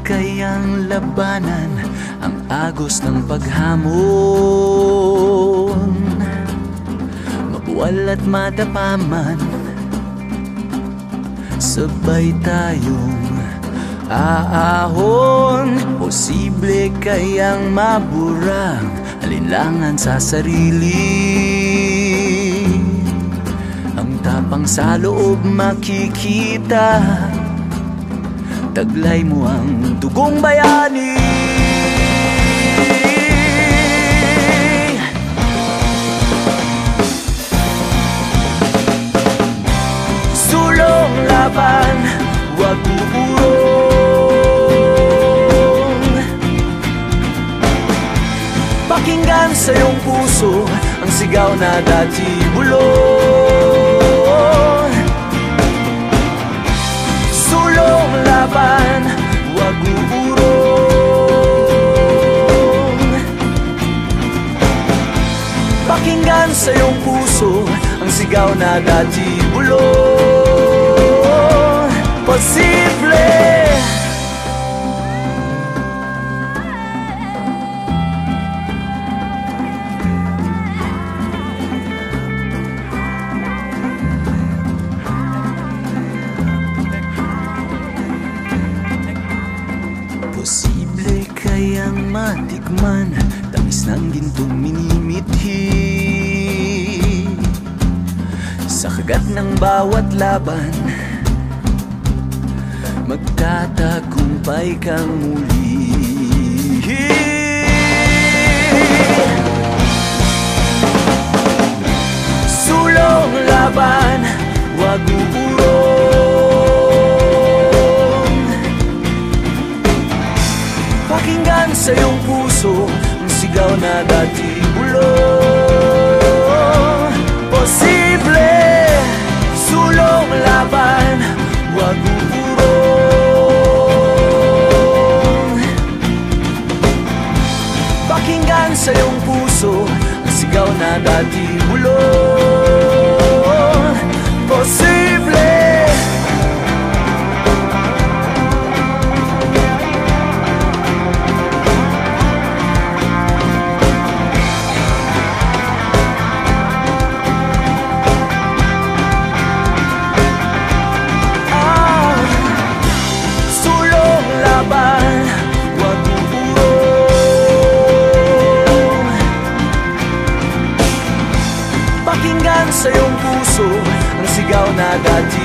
Kayang labanan ang agos ng paghamon, mabuwal at madapaman, sabay tayong aahon. Posible kayang maburang alinlangan sa sarili, ang tapang sa loob makikita, taglay mo ang dugong bayani. Sulong laban, wag uurong. Pakinggan sa iyong puso ang sigaw na dati bulong. Sulong laban, wag uurong. Pakinggan sa iyong puso ang sigaw na dati bulong. Posible. Posible kayang matikman tamis ng gintong minimithi, sa kagat ng bawat laban magtatagumpay kang muli. Sulong laban, wag uurong. Pakinggan sa iyong puso ang sigaw na dati bulong. Posible. Sulong laban, wag uurong. Pakinggan sa iyong puso ang sigaw na dati bulong. Posible. Pakinggan sa iyong puso ang sigaw na dati